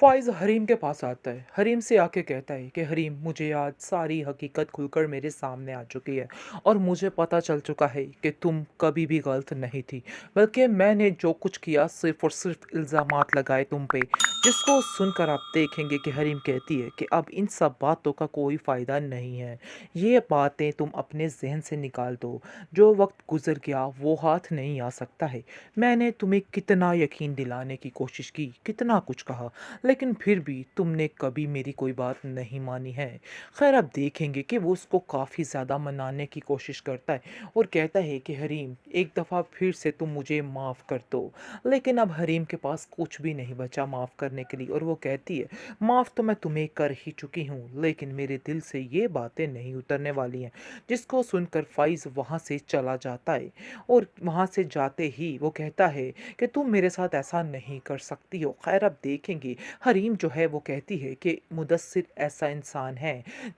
फ़ाइज़ हरीम के पास आता है। हरीम से आके कहता है कि हरीम, मुझे आज सारी हकीकत खुलकर मेरे सामने आ चुकी है और मुझे पता चल चुका है कि तुम कभी भी गलत नहीं थी, बल्कि मैंने जो कुछ किया सिर्फ़ और सिर्फ़ इल्ज़ामात लगाए तुम पे। जिसको सुनकर आप देखेंगे कि हरीम कहती है कि अब इन सब बातों का कोई फ़ायदा नहीं है। ये बातें तुम अपने ज़हन से निकाल दो। जो वक़्त गुज़र गया वो हाथ नहीं आ सकता है। मैंने तुम्हें कितना यकीन दिलाने की कोशिश की, कितना कुछ कहा, लेकिन फिर भी तुमने कभी मेरी कोई बात नहीं मानी है। खैर, अब देखेंगे कि वो उसको काफ़ी ज़्यादा मनाने की कोशिश करता है और कहता है कि हरीम, एक दफ़ा फिर से तुम मुझे माफ़ कर दो। लेकिन अब हरीम के पास कुछ भी नहीं बचा माफ़ करने के लिए और वो कहती है, माफ़ तो मैं तुम्हें कर ही चुकी हूँ, लेकिन मेरे दिल से ये बातें नहीं उतरने वाली हैं। जिसको सुनकर फ़ाइज़ वहाँ से चला जाता है और वहाँ से जाते ही वो कहता है कि तुम मेरे साथ ऐसा नहीं कर सकती हो। खैर, अब देखेंगे हरीम जो है वो कहती है कि मुदस्सिर ऐसा इंसान है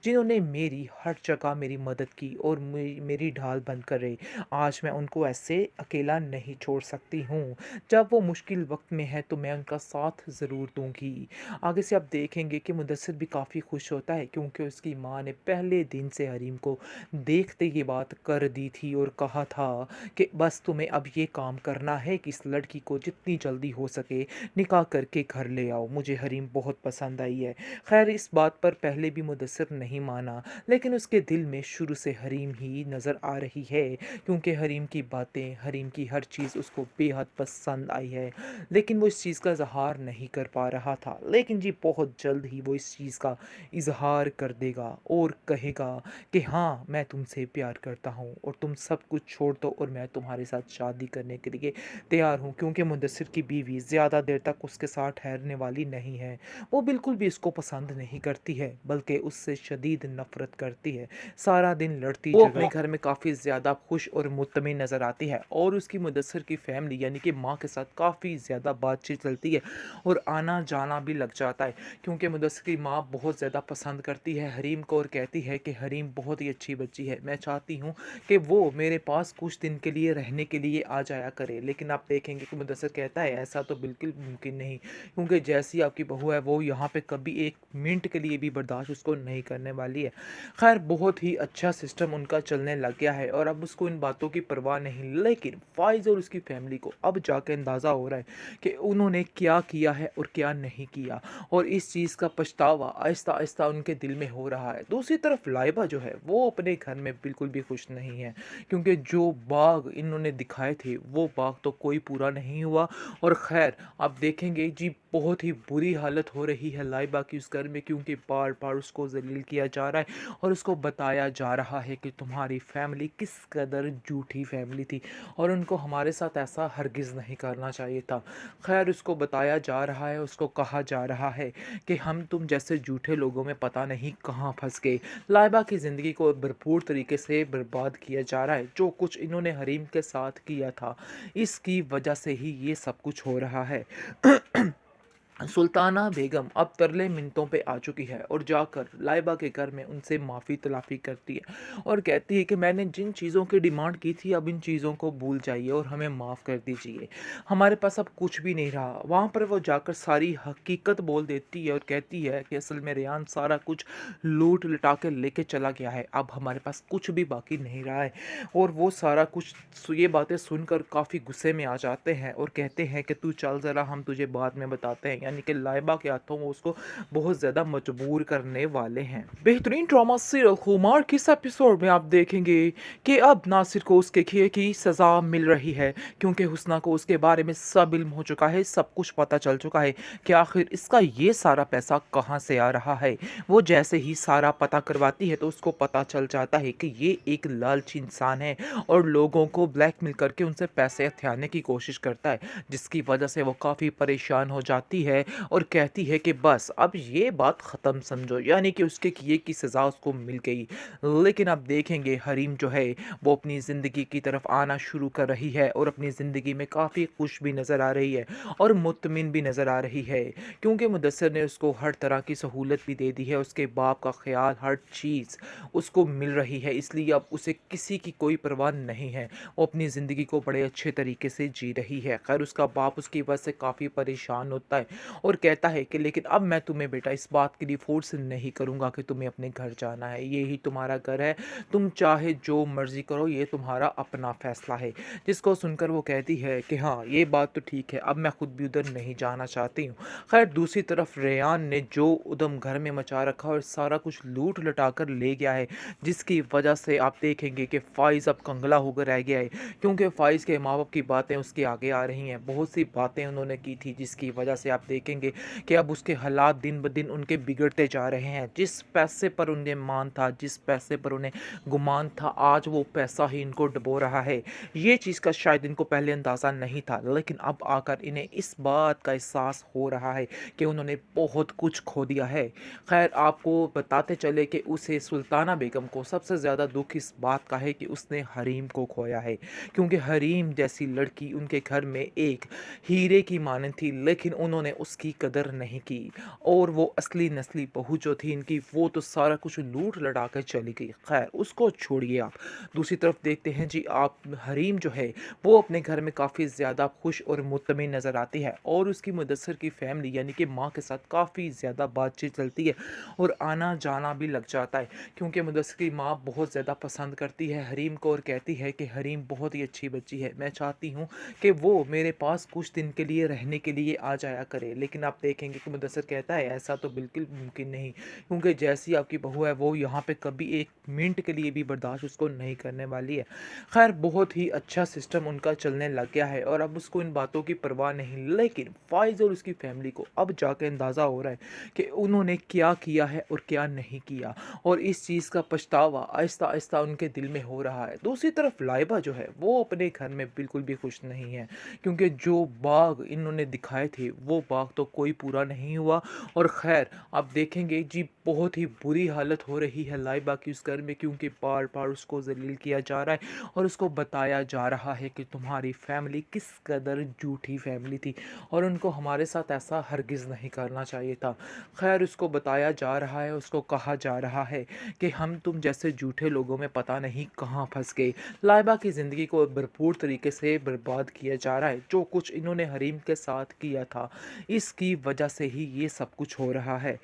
जिन्होंने मेरी हर जगह मेरी मदद की और मेरी ढाल बनकर रहे। आज मैं उनको ऐसे अकेला नहीं छोड़ सकती हूँ। जब वो मुश्किल वक्त में है तो मैं उनका साथ ज़रूर दूंगी। आगे से आप देखेंगे कि मुदस्सिर भी काफ़ी खुश होता है क्योंकि उसकी माँ ने पहले दिन से हरीम को देखते ये बात कर दी थी और कहा था कि बस तुम्हें अब ये काम करना है कि इस लड़की को जितनी जल्दी हो सके निकाह करके घर ले आओ। मुझे हरीम बहुत पसंद आई है। खैर, इस बात पर पहले भी मुदस्सिर नहीं माना, लेकिन उसके दिल में शुरू से हरीम ही नज़र आ रही है क्योंकि हरीम की बातें, हरीम की हर चीज़ उसको बेहद पसंद आई है। लेकिन वो इस चीज़ का इजहार नहीं कर पा रहा था, लेकिन जी बहुत जल्द ही वो इस चीज़ का इजहार कर देगा और कहेगा कि हाँ, मैं तुमसे प्यार करता हूँ और तुम सब कुछ छोड़ दो और मैं तुम्हारे साथ शादी करने के लिए तैयार हूँ, क्योंकि मुदस्सिर की बीवी ज़्यादा देर तक उसके साथ ठहरने वाली नहीं है। वो बिल्कुल भी इसको पसंद नहीं करती है, बल्कि उससे शदीद नफ़रत करती है। सारा दिन लड़ती वो अपने घर में काफ़ी ज़्यादा खुश और मुतमिन नज़र आती है और उसकी मुदस्सिर की फैमिली यानी कि माँ के साथ काफ़ी ज़्यादा बातचीत चलती है और आना-जाना भी लग जाता है, क्योंकि मुदस्सिर की माँ बहुत ज़्यादा पसंद करती है हरीम को और कहती है कि हरीम बहुत ही अच्छी बच्ची है। मैं चाहती हूँ कि वो मेरे पास कुछ दिन के लिए रहने के लिए आ जाया करे। लेकिन आप देखेंगे कि मुदस्सिर कहता है ऐसा तो बिल्कुल मुमकिन नहीं, क्योंकि जैसी आपकी बहू है वो यहाँ पे कभी एक मिनट के लिए भी बर्दाश्त उसको नहीं करने वाली है। खैर, बहुत ही अच्छा सिस्टम उनका चलने लग गया है और अब उसको इन बातों की परवाह नहीं, लेकिन फ़ाइज़ और उसकी फैमिली को अब जाके अंदाज़ा हो रहा है कि उन्होंने क्या किया है और क्या नहीं किया, और इस चीज़ का पछतावा आहिस्ता आहिस्ता उनके दिल में हो रहा है। दूसरी तरफ लाइबा जो है वो अपने घर में बिल्कुल भी खुश नहीं है, क्योंकि जो बाग इन्होंने दिखाए थे वो बाग तो कोई पूरा नहीं हुआ। और खैर, आप देखेंगे जी बहुत ही बुरी हालत हो रही है लाइबा की उस घर में, क्योंकि बार बार उसको जलील किया जा रहा है और उसको बताया जा रहा है कि तुम्हारी फैमिली किस कदर झूठी फैमिली थी और उनको हमारे साथ ऐसा हरगिज़ नहीं करना चाहिए था। खैर, उसको बताया जा रहा है, उसको कहा जा रहा है कि हम तुम जैसे झूठे लोगों में पता नहीं कहाँ फंस गए। लाइबा की ज़िंदगी को भरपूर तरीके से बर्बाद किया जा रहा है। जो कुछ इन्होंने हरीम के साथ किया था, इसकी वजह से ही ये सब कुछ हो रहा है। सुल्ताना बेगम अब तरले मिनटों पे आ चुकी है और जाकर लाइबा के घर में उनसे माफ़ी तलाफ़ी करती है और कहती है कि मैंने जिन चीज़ों की डिमांड की थी अब इन चीज़ों को भूल जाइए और हमें माफ़ कर दीजिए। हमारे पास अब कुछ भी नहीं रहा। वहाँ पर वो जाकर सारी हकीकत बोल देती है और कहती है कि असल में रेहान सारा कुछ लूट लटा के लेके चला गया है, अब हमारे पास कुछ भी बाकी नहीं रहा है। और वो सारा कुछ ये बातें सुनकर काफ़ी गुस्से में आ जाते हैं और कहते हैं कि तू चल ज़रा, हम तुझे बाद में बताते हैं। यानी कि लाइबा के हाथों वो उसको बहुत ज़्यादा मजबूर करने वाले हैं। बेहतरीन ड्रामा सीरियल खुमार किस एपिसोड में आप देखेंगे कि अब नासिर को उसके किए की सज़ा मिल रही है, क्योंकि हुस्ना को उसके बारे में सब इल्म हो चुका है, सब कुछ पता चल चुका है कि आखिर इसका ये सारा पैसा कहाँ से आ रहा है। वो जैसे ही सारा पता करवाती है तो उसको पता चल जाता है कि ये एक लालची इंसान है और लोगों को ब्लैकमेल करके उनसे पैसे हथियाने की कोशिश करता है, जिसकी वजह से वो काफ़ी परेशान हो जाती है और कहती है कि बस अब ये बात ख़त्म समझो, यानी कि उसके किए की सज़ा उसको मिल गई। लेकिन अब देखेंगे हरीम जो है वो अपनी ज़िंदगी की तरफ आना शुरू कर रही है और अपनी ज़िंदगी में काफ़ी खुश भी नज़र आ रही है और मुतमिन भी नज़र आ रही है, क्योंकि मुदस्सिर ने उसको हर तरह की सहूलत भी दे दी है। उसके बाप का ख्याल, हर चीज़ उसको मिल रही है, इसलिए अब उसे किसी की कोई परवाह नहीं है। वो अपनी ज़िंदगी को बड़े अच्छे तरीके से जी रही है। खैर, उसका बाप उसकी वजह से काफ़ी परेशान होता है और कहता है कि लेकिन अब मैं तुम्हें बेटा इस बात के लिए फ़ोर्स नहीं करूँगा कि तुम्हें अपने घर जाना है, ये ही तुम्हारा घर है, तुम चाहे जो मर्ज़ी करो, ये तुम्हारा अपना फ़ैसला है। जिसको सुनकर वो कहती है कि हाँ, ये बात तो ठीक है, अब मैं खुद भी उधर नहीं जाना चाहती हूँ। खैर दूसरी तरफ रेयान ने जो उधम घर में मचा रखा और सारा कुछ लूट-लटा कर ले गया है, जिसकी वजह से आप देखेंगे कि फ़ाइज़ अब कंगला होकर रह गया है, क्योंकि फ़ाइज़ के माँ-बाप की बातें उसके आगे आ रही हैं। बहुत सी बातें उन्होंने की थी जिसकी वजह से आप देखेंगे कि अब उसके हालात दिन-ब-दिन उनके बिगड़ते जा रहे हैं। जिस पैसे पर उन्हें मान था, जिस पैसे पर उन्हें गुमान था, आज वो पैसा ही इनको डुबो रहा है। ये चीज़ का शायद इनको पहले अंदाज़ा नहीं था, लेकिन अब आकर इन्हें इस बात का एहसास हो रहा है कि उन्होंने बहुत कुछ खो दिया है। खैर आपको बताते चले कि उसे सुल्ताना बेगम को सबसे ज़्यादा दुःख इस बात का है कि उसने हरीम को खोया है, क्योंकि हरीम जैसी लड़की उनके घर में एक हीरे की मानद थी, लेकिन उन्होंने उसकी कदर नहीं की और वो असली नस्ली बहू जो थी इनकी, वो तो सारा कुछ लूट लड़ा कर चली गई। खैर उसको छोड़िए आप, दूसरी तरफ देखते हैं जी आप हरीम जो है वो अपने घर में काफ़ी ज़्यादा खुश और मुतमिन नज़र आती है और उसकी मुदस्सर की फैमिली यानी कि माँ के साथ काफ़ी ज़्यादा बातचीत चलती है और आना जाना भी लग जाता है, क्योंकि मुदस्सर की माँ बहुत ज़्यादा पसंद करती है हरीम को और कहती है कि हरीम बहुत ही अच्छी बच्ची है, मैं चाहती हूँ कि वो मेरे पास कुछ दिन के लिए रहने के लिए आ जाया करे। लेकिन आप देखेंगे कि मुदस्सर कहता है ऐसा तो बिल्कुल मुमकिन नहीं, क्योंकि जैसी आपकी बहू है वो यहाँ पे कभी एक मिनट के लिए भी बर्दाश्त उसको नहीं करने वाली है। खैर बहुत ही अच्छा सिस्टम उनका चलने लग गया है और अब उसको इन बातों की परवाह नहीं, लेकिन फ़ाइज़ और उसकी फैमिली को अब जाके अंदाज़ा हो रहा है कि उन्होंने क्या किया है और क्या नहीं किया, और इस चीज़ का पछतावा आहिस्ता आहिस्ता उनके दिल में हो रहा है। दूसरी तरफ लाइबा जो है वो अपने घर में बिल्कुल भी खुश नहीं है, क्योंकि जो बाग इन्होंने दिखाए थे वो बाग तो कोई पूरा नहीं हुआ। और खैर आप देखेंगे जी बहुत ही बुरी हालत हो रही है लाइबा की उस घर में, क्योंकि बार बार उसको जलील किया जा रहा है और उसको बताया जा रहा है कि तुम्हारी फैमिली किस कदर झूठी फैमिली थी और उनको हमारे साथ ऐसा हरगिज़ नहीं करना चाहिए था। खैर उसको बताया जा रहा है, उसको कहा जा रहा है कि हम तुम जैसे झूठे लोगों में पता नहीं कहाँ फंस गए। लाइबा की ज़िंदगी को भरपूर तरीके से बर्बाद किया जा रहा है, जो कुछ इन्होंने हरीम के साथ किया था इसकी वजह से ही ये सब कुछ हो रहा है।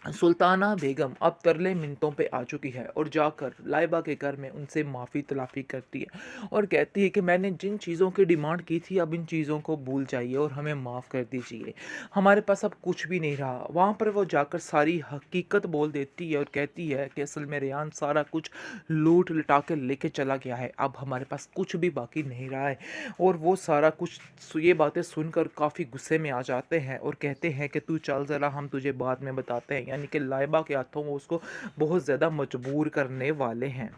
सुल्ताना बेगम अब तरले मिन्नतों पे आ चुकी है और जाकर लाइबा के घर में उनसे माफ़ी तलाफ़ी करती है और कहती है कि मैंने जिन चीज़ों की डिमांड की थी अब इन चीज़ों को भूल जाइए और हमें माफ़ कर दीजिए, हमारे पास अब कुछ भी नहीं रहा। वहाँ पर वो जाकर सारी हकीकत बोल देती है और कहती है कि असल में रेयान सारा कुछ लूट लटा के लेके चला गया है, अब हमारे पास कुछ भी बाकी नहीं रहा है। और वो सारा कुछ ये बातें सुनकर काफ़ी गुस्से में आ जाते हैं और कहते हैं कि तू चल ज़रा हम तुझे बाद में बताते हैं, यानी कि लाइबा के हाथों वो उसको बहुत ज़्यादा मजबूर करने वाले हैं।